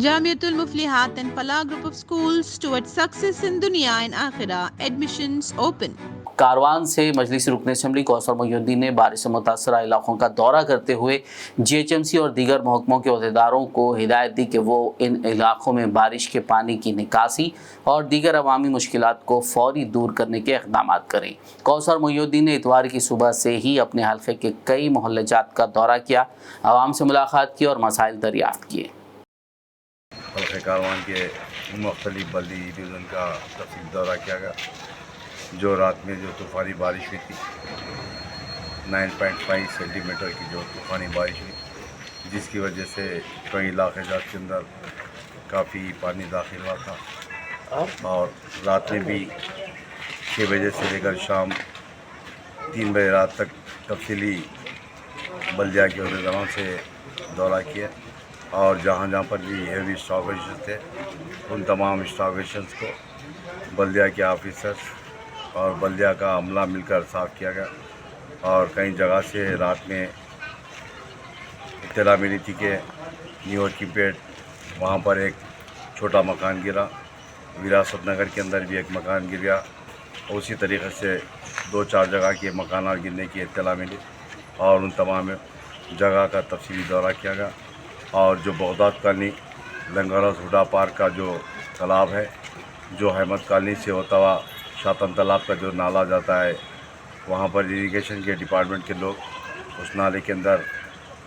Jamiatul Muflihat and Falah Group of Schools towards success in Dunya and Akhirah. Admissions open. کاروان سے مجلس رکن assembly کوثر محی الدین نے بارش سے متاثرہ علاقوں کا دورہ کرتے ہوئے جی ایچ ایم سی اور دیگر محکموں کے عہدیداروں کو ہدایت دی کہ وہ ان علاقوں میں بارش کے پانی کی نکاسی اور دیگر عوامی مشکلات کو فوری دور کرنے کے اقدامات کریں۔ کوثر محی الدین نے اتوار کی صبح سے ہی اپنے حلقے کے کئی محلہ جات کا دورہ کیا، عوام سے ملاقات کی اور مسائل دریافت کیے۔ حلقہ کاروان کے مختلف بلدی ڈویژن کا تفصیلی دورہ کیا گیا۔ جو رات میں جو طوفانی بارش ہوئی تھی 9.5 سینٹی میٹر کی جو طوفانی بارش ہوئی، جس کی وجہ سے کئی علاقے جات کے اندر کافی پانی داخل ہوا تھا، اور رات میں بھی 6 بجے سے لے کر شام 3 بجے رات تک تفصیلی بلدیہ کے عہدیداروں سے دورہ کیا، اور جہاں جہاں پر بھی ہیوی اسٹاپیجز تھے ان تمام اسٹاپیجز کو بلدیہ کے آفیسرز اور بلدیہ کا عملہ مل کر صاف کیا گیا۔ اور کئی جگہ سے رات میں اطلاع ملی تھی کہ نیو کی پیٹ وہاں پر ایک چھوٹا مکان گرا، وراثت نگر کے اندر بھی ایک مکان گر گیا، اسی طریقے سے 2-4 جگہ کے مکانات گرنے کی اطلاع ملی، اور ان تمام جگہ کا تفصیلی دورہ کیا گیا۔ اور جو بغداد کالنی لنگرز ہڈا پارک کا جو تالاب ہے، جو احمد کالنی سے ہوتا ہوا شاطن تالاب کا جو نالا جاتا ہے، وہاں پر اریگیشن کے ڈپارٹمنٹ کے لوگ اس نالے کے اندر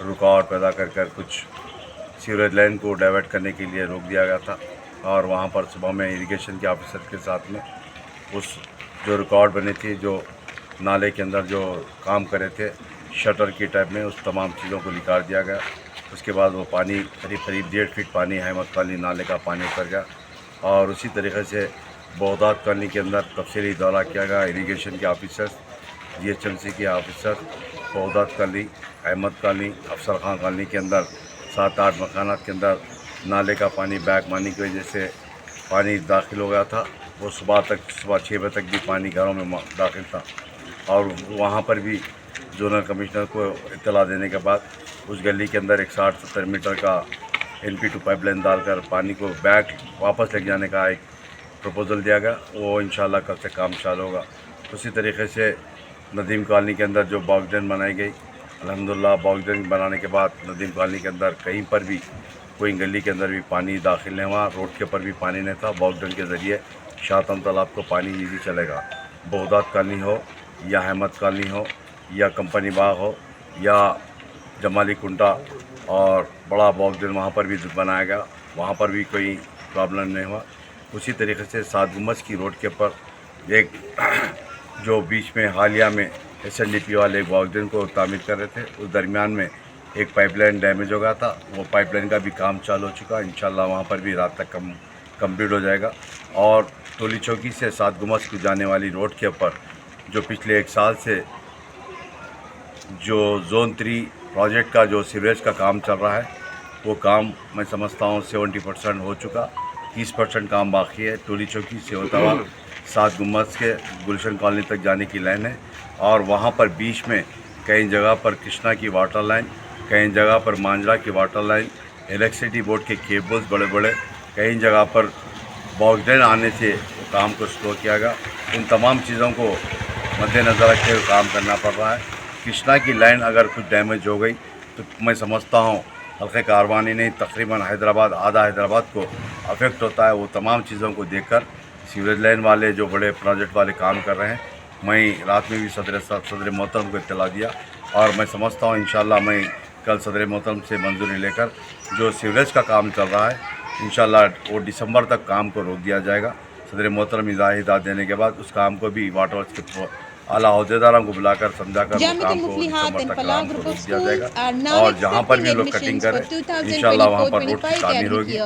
رکاوٹ پیدا کر کچھ سیوریج لائن کو ڈائیورٹ کرنے کے لیے روک دیا گیا تھا، اور وہاں پر صبح میں اریگیشن کے آفیسر کے ساتھ میں اس جو رکاوٹ بنی تھی، جو نالے کے اندر جو کام کرے تھے شٹر کی ٹائپ میں، اس تمام چیزوں کو نکال دیا گیا۔ اس کے بعد وہ پانی قریب 1.5 فٹ پانی احمد کالنی نالے کا پانی اتر گیا، اور اسی طریقے سے بغداد کالنی کے اندر تفصیلی دورہ کیا گیا۔ اریگیشن کے officers, G H M C کے officer, Baghdad colony, Ahmed colony, Afsar Khan colony کے اندر 7-8 مکانات کے اندر نالے کا پانی بیک مانی کی وجہ سے پانی داخل ہو گیا تھا۔ وہ صبح 6 بجے تک بھی پانی گھروں میں داخل تھا، اور وہاں پر بھی زونل کمشنر کو اطلاع دینے کے بعد اس گلی کے اندر ایک 60-70 میٹر کا NP2 پائپ لائن ڈال کر پانی کو بیک واپس لے جانے کا ایک پروپوزل دیا گیا۔ وہ انشاءاللہ کل سے کام چالو ہوگا۔ اسی طریقے سے ندیم کالنی کے اندر جو باکس ڈین بنائی گئی، الحمدللہ باکس ڈین بنانے کے بعد ندیم کالنی کے اندر کہیں پر بھی کوئی گلی کے اندر بھی پانی داخل نہیں ہوا، روڈ کے اوپر بھی پانی نہیں تھا۔ باکس ڈین کے ذریعے شاطن تالاب کو پانی ایزی چلے گا۔ بغداد کالنی ہو یا احمد کالنی ہو یا کمپنی باغ ہو یا جمالی کنٹا اور بڑا باکس ڈین وہاں پر بھی بنایا گیا، وہاں پر بھی کوئی پرابلم نہیں ہوا۔ اسی طریقے سے 7 گنبد کی روڈ کے اوپر ایک جو بیچ میں حالیہ میں SNDP والے ایک باکس ڈین کو تعمیر کر رہے تھے، اس درمیان میں ایک پائپ لائن ڈیمیج ہو گیا تھا، وہ پائپ لائن کا بھی کام چالو ہو چکا، انشاءاللہ وہاں پر بھی رات تک کمپلیٹ ہو جائے گا۔ اور ٹولی چوکی سے 7 گنبد کو جانے والی روڈ کے اوپر جو پچھلے 1 سال سے جو زون 3 پروجیکٹ کا جو سیوریج کا کام چل رہا ہے، وہ کام میں سمجھتا ہوں 70% ہو چکا، 30% کام باقی ہے۔ ٹولی چوکی سے ہوتا ہوا 7 گنبد کے گلشن کالونی تک جانے کی لائن ہے، اور وہاں پر بیچ میں کئی جگہ پر کرشنا کی واٹر لائن، کئی جگہ پر مانجرا کی واٹر لائن، الیکٹریسٹی بورڈ کے کیبلز بڑے بڑے، کئی جگہ پر باکس ڈین آنے سے وہ کام کو سلو کیا گیا۔ ان تمام چیزوں کو مد نظر رکھتے ہوئے کام کرنا پڑ رہا ہے۔ کرشنا کی لائن اگر کچھ ڈیمیج ہو گئی تو میں سمجھتا ہوں حلقہ کاروانی نہیں، تقریباً حیدرآباد، آدھا حیدرآباد کو افیکٹ ہوتا ہے۔ وہ تمام چیزوں کو دیکھ کر سیوریج لائن والے جو بڑے پروجیکٹ والے کام کر رہے ہیں، میں رات میں بھی صدر محترم کو اطلاع دیا، اور میں سمجھتا ہوں انشاءاللہ میں کل صدر محترم سے منظوری لے کر جو سیوریج کا کام چل رہا ہے انشاءاللہ وہ دسمبر تک کام کو روک دیا جائے گا۔ صدر محترم ہدایت دینے کے بعد اس کام کو بھی واٹر ورکس کے اعلیٰ عہدیداروں کو بلا کر سمجھا کر وہ کام کو دسمبر تک کام کو روک دیا جائے گا، اور جہاں پر بھی لوگ کٹنگ کریں انشاءاللہ وہاں پر روڈ کی تعمیر ہوگی۔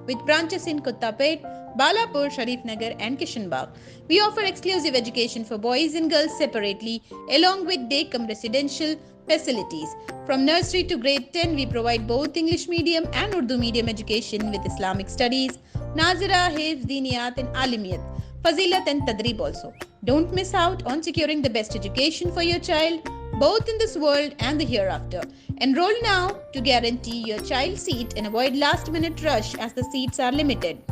With branches in Kuttapet, Balapur, Sharif Nagar and Kishanbagh. We offer exclusive education for boys and girls separately, along with day-cum residential facilities. From nursery to grade 10, we provide both English medium and Urdu medium education with Islamic studies, Nazira, Hifz, Diniyat and Alimiyat, Fazilat and Tadrib also. Don't miss out on securing the best education for your child. both in this world and the hereafter. Enroll now to guarantee your child's seat and avoid last-minute rush as the seats are limited.